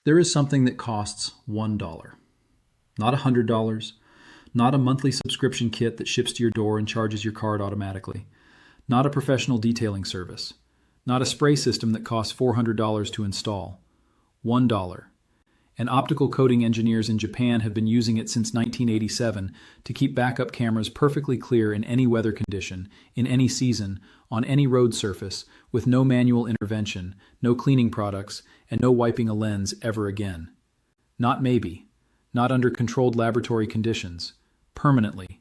There is something that costs $1, not $100, not a monthly subscription kit that ships to your door and charges your card automatically, not a professional detailing service, not a spray system that costs $400 to install. $1. And optical coating engineers in Japan have been using it since 1987 to keep backup cameras perfectly clear in any weather condition, in any season, on any road surface, with no manual intervention, no cleaning products, and no wiping a lens ever again. Not maybe. Not under controlled laboratory conditions. Permanently.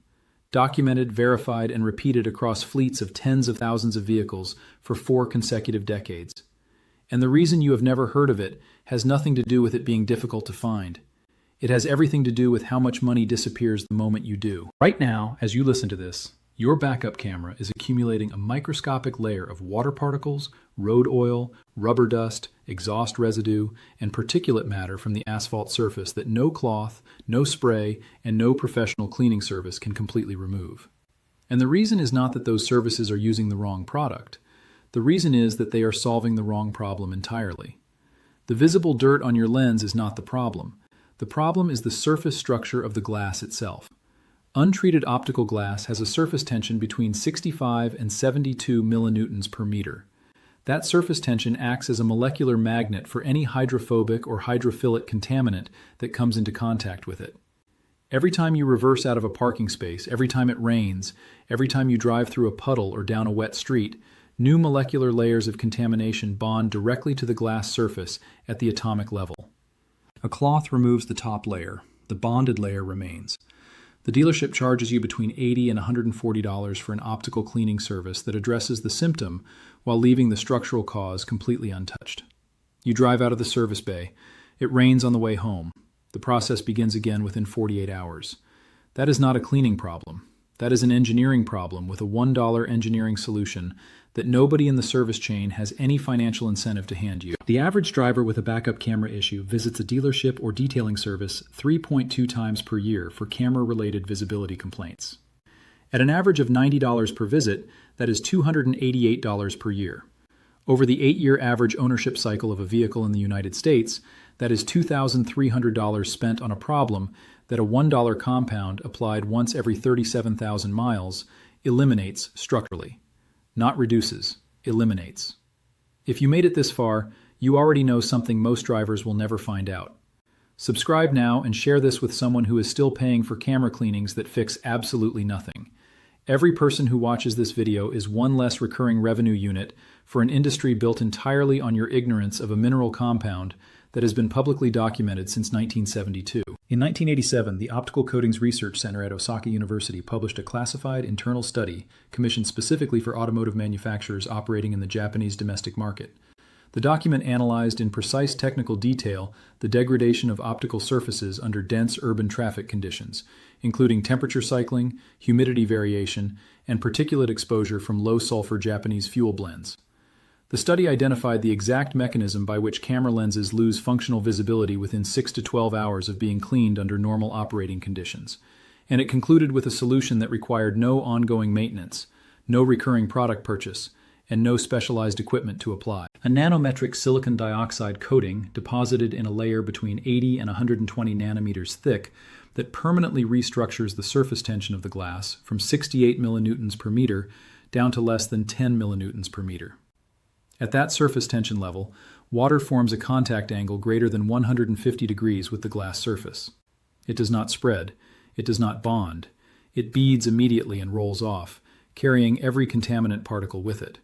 Documented, verified, and repeated across fleets of tens of thousands of vehicles for 4 consecutive decades. And the reason you have never heard of it has nothing to do with it being difficult to find. It has everything to do with how much money disappears the moment you do. Right now, as you listen to this, your backup camera is accumulating a microscopic layer of water particles, road oil, rubber dust, exhaust residue, and particulate matter from the asphalt surface that no cloth, no spray, and no professional cleaning service can completely remove. And the reason is not that those services are using the wrong product. The reason is that they are solving the wrong problem entirely. The visible dirt on your lens is not the problem. The problem is the surface structure of the glass itself. Untreated optical glass has a surface tension between 65 and 72 millinewtons per meter. That surface tension acts as a molecular magnet for any hydrophobic or hydrophilic contaminant that comes into contact with it. Every time you reverse out of a parking space, every time it rains, every time you drive through a puddle or down a wet street, new molecular layers of contamination bond directly to the glass surface at the atomic level. A cloth removes the top layer. The bonded layer remains. The dealership charges you between $80 and $140 for an optical cleaning service that addresses the symptom while leaving the structural cause completely untouched. You drive out of the service bay. It rains on the way home. The process begins again within 48 hours. That is not a cleaning problem. That is an engineering problem with a $1 engineering solution that nobody in the service chain has any financial incentive to hand you. The average driver with a backup camera issue visits a dealership or detailing service 3.2 times per year for camera-related visibility complaints. At an average of $90 per visit, that is $288 per year. Over the 8-year average ownership cycle of a vehicle in the United States, that is $2,300 spent on a problem that a $1 compound applied once every 37,000 miles eliminates structurally. Not reduces, eliminates. If you made it this far, you already know something most drivers will never find out. Subscribe now and share this with someone who is still paying for camera cleanings that fix absolutely nothing. Every person who watches this video is one less recurring revenue unit for an industry built entirely on your ignorance of a mineral compound that has been publicly documented since 1972. In 1987, the Optical Coatings Research Center at Osaka University published a classified internal study commissioned specifically for automotive manufacturers operating in the Japanese domestic market. The document analyzed in precise technical detail the degradation of optical surfaces under dense urban traffic conditions, including temperature cycling, humidity variation, and particulate exposure from low-sulfur Japanese fuel blends. The study identified the exact mechanism by which camera lenses lose functional visibility within 6 to 12 hours of being cleaned under normal operating conditions, and it concluded with a solution that required no ongoing maintenance, no recurring product purchase, and no specialized equipment to apply. A nanometric silicon dioxide coating deposited in a layer between 80 and 120 nanometers thick that permanently restructures the surface tension of the glass from 68 millinewtons per meter down to less than 10 millinewtons per meter. At that surface tension level, water forms a contact angle greater than 150 degrees with the glass surface. It does not spread. It does not bond. It beads immediately and rolls off, carrying every contaminant particle with it.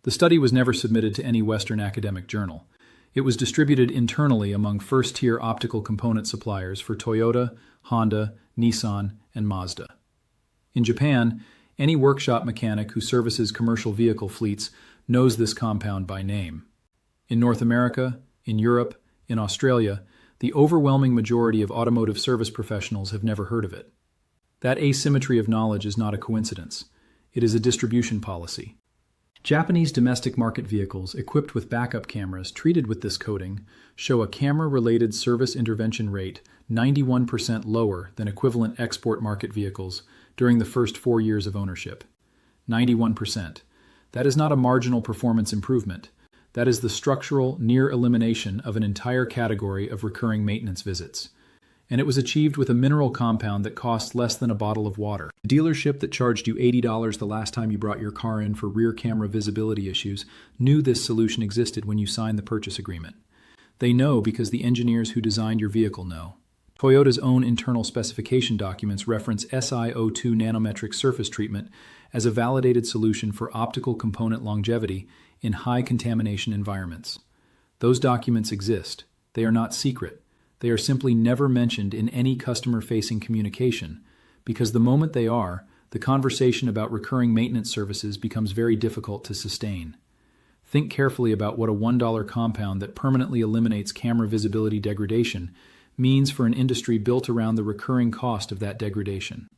The study was never submitted to any Western academic journal. It was distributed internally among first-tier optical component suppliers for Toyota, Honda, Nissan, and Mazda. In Japan, any workshop mechanic who services commercial vehicle fleets knows this compound by name. In North America, in Europe, in Australia, the overwhelming majority of automotive service professionals have never heard of it. That asymmetry of knowledge is not a coincidence. It is a distribution policy. Japanese domestic market vehicles equipped with backup cameras treated with this coating show a camera-related service intervention rate 91% lower than equivalent export market vehicles during the first 4 years of ownership. 91%. That is not a marginal performance improvement. That is the structural near elimination of an entire category of recurring maintenance visits. And it was achieved with a mineral compound that costs less than a bottle of water. The dealership that charged you $80 the last time you brought your car in for rear camera visibility issues knew this solution existed when you signed the purchase agreement. They know because the engineers who designed your vehicle know. Toyota's own internal specification documents reference SiO2 nanometric surface treatment as a validated solution for optical component longevity in high contamination environments. Those documents exist. They are not secret. They are simply never mentioned in any customer-facing communication, because the moment they are, the conversation about recurring maintenance services becomes very difficult to sustain. Think carefully about what a $1 compound that permanently eliminates camera visibility degradation means for an industry built around the recurring cost of that degradation.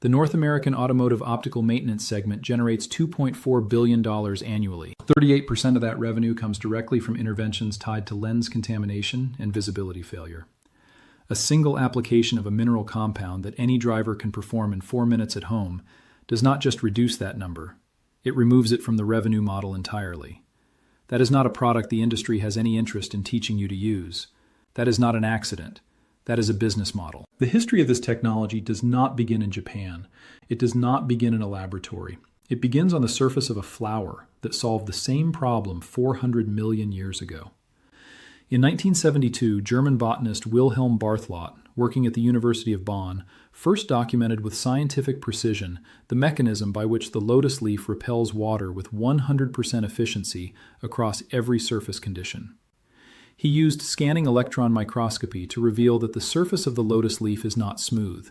The North American automotive optical maintenance segment generates $2.4 billion annually. 38% of that revenue comes directly from interventions tied to lens contamination and visibility failure. A single application of a mineral compound that any driver can perform in 4 minutes at home does not just reduce that number, it removes it from the revenue model entirely. That is not a product the industry has any interest in teaching you to use. That is not an accident. That is a business model. The history of this technology does not begin in Japan. It does not begin in a laboratory. It begins on the surface of a flower that solved the same problem 400 million years ago. In 1972, German botanist Wilhelm Bartholdt, working at the University of Bonn, first documented with scientific precision the mechanism by which the lotus leaf repels water with 100% efficiency across every surface condition. He used scanning electron microscopy to reveal that the surface of the lotus leaf is not smooth.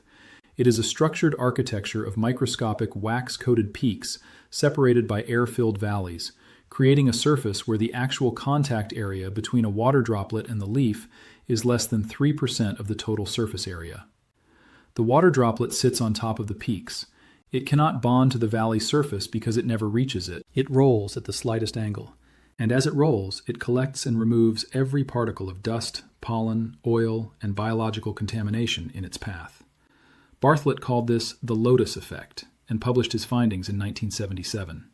It is a structured architecture of microscopic wax-coated peaks separated by air-filled valleys, creating a surface where the actual contact area between a water droplet and the leaf is less than 3% of the total surface area. The water droplet sits on top of the peaks. It cannot bond to the valley surface because it never reaches it. It rolls at the slightest angle. And as it rolls, it collects and removes every particle of dust, pollen, oil, and biological contamination in its path. Bartholdt called this the lotus effect and published his findings in 1977.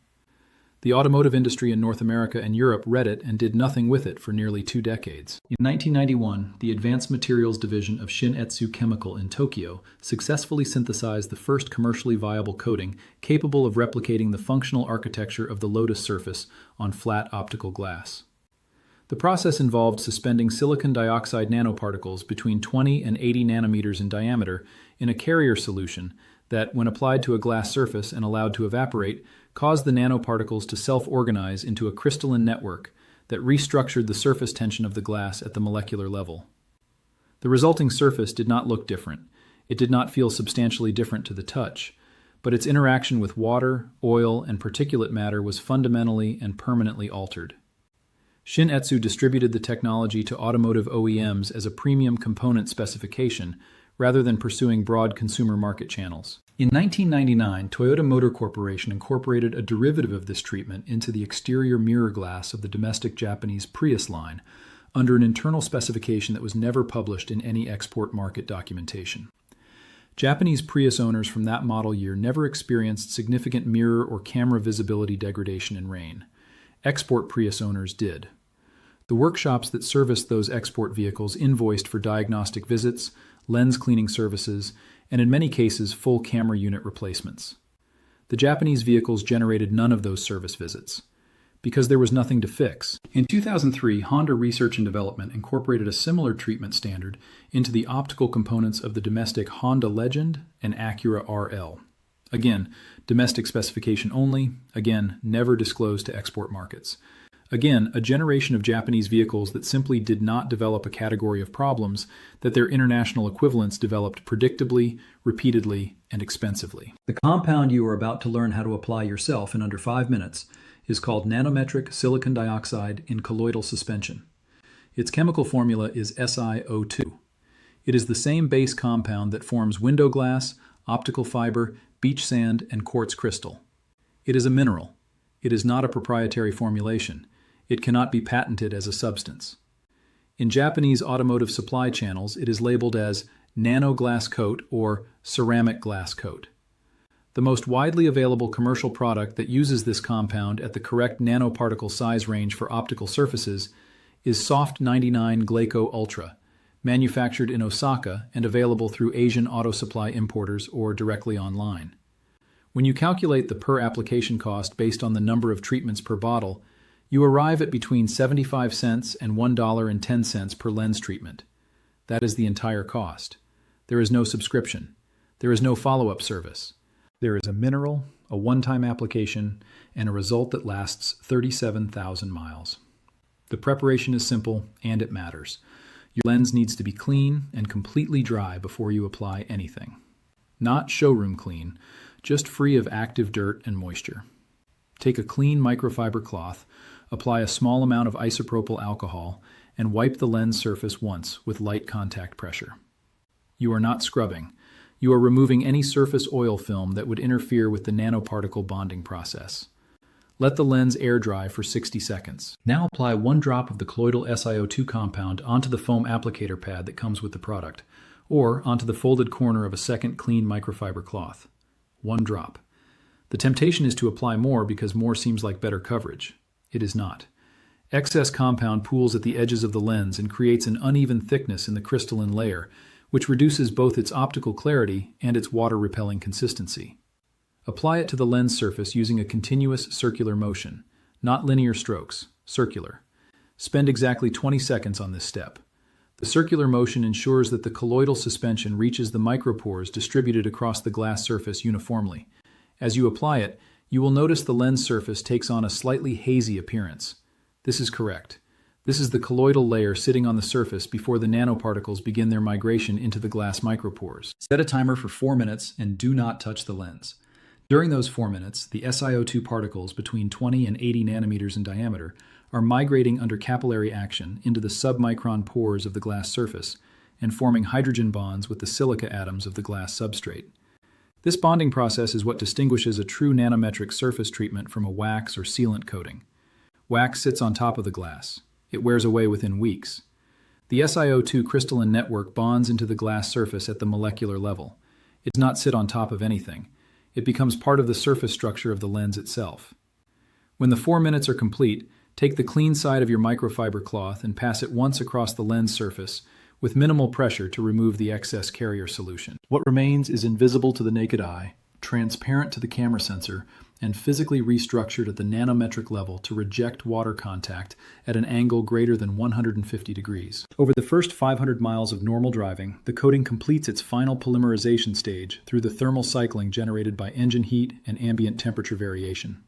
The automotive industry in North America and Europe read it and did nothing with it for nearly 2 decades. In 1991, the Advanced Materials Division of Shin-Etsu Chemical in Tokyo successfully synthesized the first commercially viable coating capable of replicating the functional architecture of the lotus surface on flat optical glass. The process involved suspending silicon dioxide nanoparticles between 20 and 80 nanometers in diameter in a carrier solution that, when applied to a glass surface and allowed to evaporate, caused the nanoparticles to self-organize into a crystalline network that restructured the surface tension of the glass at the molecular level. The resulting surface did not look different. It did not feel substantially different to the touch, but its interaction with water, oil, and particulate matter was fundamentally and permanently altered. Shin-Etsu distributed the technology to automotive OEMs as a premium component specification rather than pursuing broad consumer market channels. In 1999, Toyota Motor Corporation incorporated a derivative of this treatment into the exterior mirror glass of the domestic Japanese Prius line under an internal specification that was never published in any export market documentation. Japanese Prius owners from that model year never experienced significant mirror or camera visibility degradation in rain. Export Prius owners did. The workshops that serviced those export vehicles invoiced for diagnostic visits, lens cleaning services, and in many cases full camera unit replacements. The Japanese vehicles generated none of those service visits, because there was nothing to fix. In 2003, Honda Research and Development incorporated a similar treatment standard into the optical components of the domestic Honda Legend and Acura RL. Again, domestic specification only, again, never disclosed to export markets. Again, a generation of Japanese vehicles that simply did not develop a category of problems that their international equivalents developed predictably, repeatedly, and expensively. The compound you are about to learn how to apply yourself in under 5 minutes is called nanometric silicon dioxide in colloidal suspension. Its chemical formula is SiO2. It is the same base compound that forms window glass, optical fiber, beach sand, and quartz crystal. It is a mineral. It is not a proprietary formulation. It cannot be patented as a substance. In Japanese automotive supply channels, it is labeled as nano glass coat or ceramic glass coat. The most widely available commercial product that uses this compound at the correct nanoparticle size range for optical surfaces is Soft 99 Glaco Ultra, manufactured in Osaka and available through Asian auto supply importers or directly online. When you calculate the per application cost based on the number of treatments per bottle, you arrive at between 75 cents and $1.10 per lens treatment. That is the entire cost. There is no subscription. There is no follow-up service. There is a mineral, a one-time application, and a result that lasts 37,000 miles. The preparation is simple, and it matters. Your lens needs to be clean and completely dry before you apply anything. Not showroom clean, just free of active dirt and moisture. Take a clean microfiber cloth, apply a small amount of isopropyl alcohol, and wipe the lens surface once with light contact pressure. You are not scrubbing. You are removing any surface oil film that would interfere with the nanoparticle bonding process. Let the lens air dry for 60 seconds. Now apply 1 drop of the colloidal SiO2 compound onto the foam applicator pad that comes with the product, or onto the folded corner of a second clean microfiber cloth. 1 drop. The temptation is to apply more because more seems like better coverage. It is not. Excess compound pools at the edges of the lens and creates an uneven thickness in the crystalline layer, which reduces both its optical clarity and its water-repelling consistency. Apply it to the lens surface using a continuous circular motion, not linear strokes, circular. Spend exactly 20 seconds on this step. The circular motion ensures that the colloidal suspension reaches the micropores distributed across the glass surface uniformly. As you apply it, you will notice the lens surface takes on a slightly hazy appearance. This is correct. This is the colloidal layer sitting on the surface before the nanoparticles begin their migration into the glass micropores. Set a timer for 4 minutes and do not touch the lens. During those 4 minutes, the SiO2 particles between 20 and 80 nanometers in diameter are migrating under capillary action into the submicron pores of the glass surface and forming hydrogen bonds with the silica atoms of the glass substrate. This bonding process is what distinguishes a true nanometric surface treatment from a wax or sealant coating. Wax sits on top of the glass. It wears away within weeks. The SiO2 crystalline network bonds into the glass surface at the molecular level. It does not sit on top of anything. It becomes part of the surface structure of the lens itself. When the 4 minutes are complete, take the clean side of your microfiber cloth and pass it once across the lens surface with minimal pressure to remove the excess carrier solution. What remains is invisible to the naked eye, transparent to the camera sensor, and physically restructured at the nanometric level to reject water contact at an angle greater than 150 degrees. Over the first 500 miles of normal driving, the coating completes its final polymerization stage through the thermal cycling generated by engine heat and ambient temperature variation.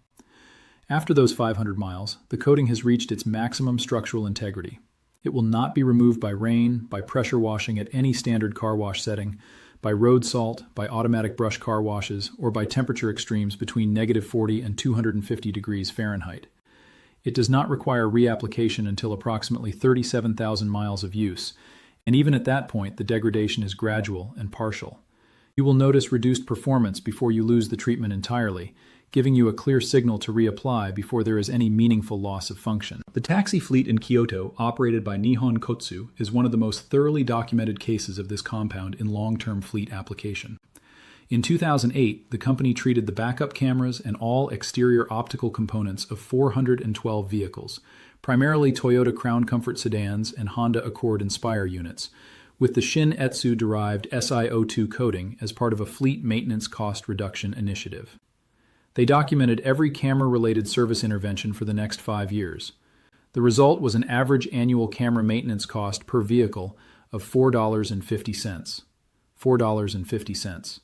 After those 500 miles, the coating has reached its maximum structural integrity. It will not be removed by rain, by pressure washing at any standard car wash setting, by road salt, by automatic brush car washes, or by temperature extremes between -40 and 250 degrees Fahrenheit. It does not require reapplication until approximately 37,000 miles of use, and even at that point the degradation is gradual and partial. You will notice reduced performance before you lose the treatment entirely, giving you a clear signal to reapply before there is any meaningful loss of function. The taxi fleet in Kyoto, operated by Nihon Kotsu, is one of the most thoroughly documented cases of this compound in long-term fleet application. In 2008, the company treated the backup cameras and all exterior optical components of 412 vehicles, primarily Toyota Crown Comfort sedans and Honda Accord Inspire units, with the Shin Etsu-derived SiO2 coating as part of a fleet maintenance cost reduction initiative. They documented every camera-related service intervention for the next 5 years. The result was an average annual camera maintenance cost per vehicle of $4.50. $4.50.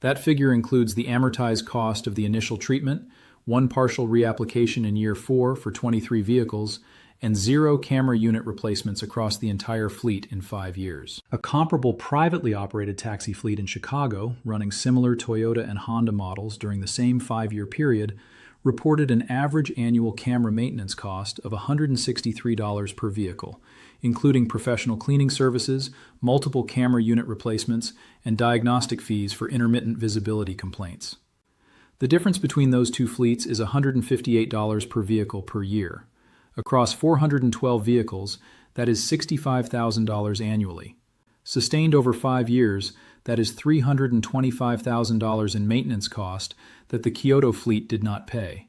That figure includes the amortized cost of the initial treatment, 1 partial reapplication in year 4 for 23 vehicles, and 0 camera unit replacements across the entire fleet in 5 years. A comparable privately operated taxi fleet in Chicago, running similar Toyota and Honda models during the same 5-year period, reported an average annual camera maintenance cost of $163 per vehicle, including professional cleaning services, multiple camera unit replacements, and diagnostic fees for intermittent visibility complaints. The difference between those two fleets is $158 per vehicle per year. Across 412 vehicles, that is $65,000 annually. Sustained over 5 years, That is $325,000 in maintenance cost that the Kyoto fleet did not pay.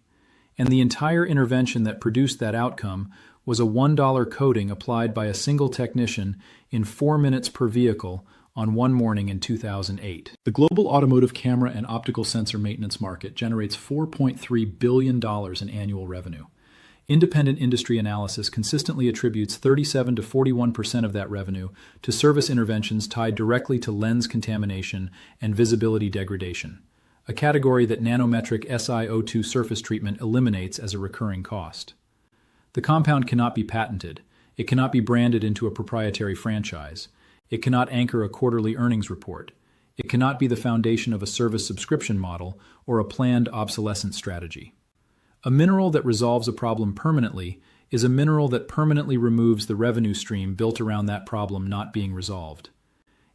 And the entire intervention that produced that outcome was a $1 coating applied by a single technician in 4 minutes per vehicle on one morning in 2008. The global automotive camera and optical sensor maintenance market generates $4.3 billion in annual revenue. Independent industry analysis consistently attributes 37 to 41% of that revenue to service interventions tied directly to lens contamination and visibility degradation, a category that nanometric SiO2 surface treatment eliminates as a recurring cost. The compound cannot be patented. It cannot be branded into a proprietary franchise. It cannot anchor a quarterly earnings report. It cannot be the foundation of a service subscription model or a planned obsolescence strategy. A mineral that resolves a problem permanently is a mineral that permanently removes the revenue stream built around that problem not being resolved.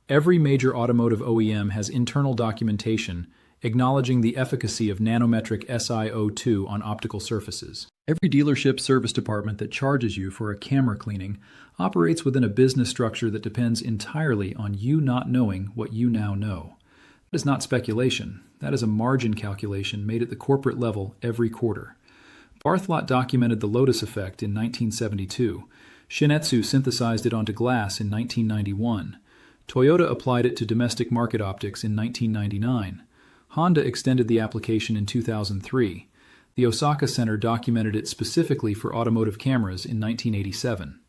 Every major automotive OEM has internal documentation acknowledging the efficacy of nanometric SiO2 on optical surfaces. Every dealership service department that charges you for a camera cleaning operates within a business structure that depends entirely on you not knowing what you now know. That is not speculation. That is a margin calculation made at the corporate level every quarter. Barthelot documented the Lotus effect in 1972. Shin-Etsu synthesized it onto glass in 1991. Toyota applied it to domestic market optics in 1999. Honda extended the application in 2003. The Osaka Center documented it specifically for automotive cameras in 1987.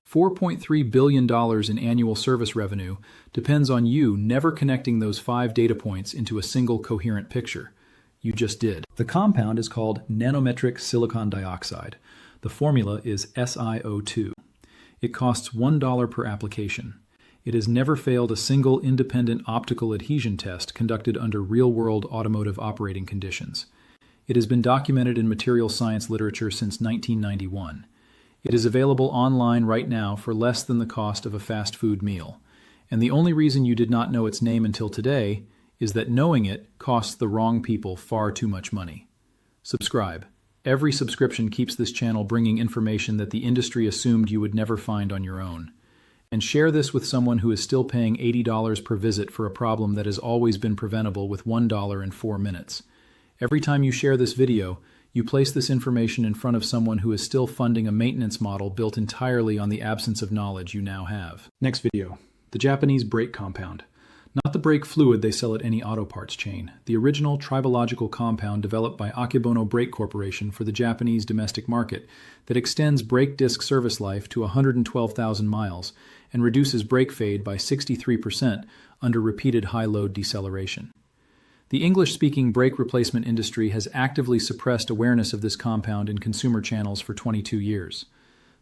$4.3 billion in annual service revenue depends on you never connecting those 5 data points into a single coherent picture. You just did. The compound is called nanometric silicon dioxide. The formula is SiO2. It costs $1 per application. It has never failed a single independent optical adhesion test conducted under real-world automotive operating conditions. It has been documented in material science literature since 1991. It is available online right now for less than the cost of a fast food meal. And the only reason you did not know its name until today is that knowing it costs the wrong people far too much money. Subscribe. Every subscription keeps this channel bringing information that the industry assumed you would never find on your own. And share this with someone who is still paying $80 per visit for a problem that has always been preventable with $1 in 4 minutes. Every time you share this video, you place this information in front of someone who is still funding a maintenance model built entirely on the absence of knowledge you now have. Next video. The Japanese brake compound. Not the brake fluid they sell at any auto parts chain. The original tribological compound developed by Akebono Brake Corporation for the Japanese domestic market that extends brake disc service life to 112,000 miles and reduces brake fade by 63% under repeated high-load deceleration. The English-speaking brake replacement industry has actively suppressed awareness of this compound in consumer channels for 22 years.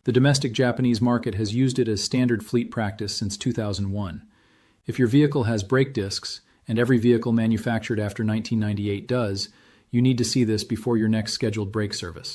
The domestic Japanese market has used it as standard fleet practice since 2001. If your vehicle has brake discs, and every vehicle manufactured after 1998 does, you need to see this before your next scheduled brake service.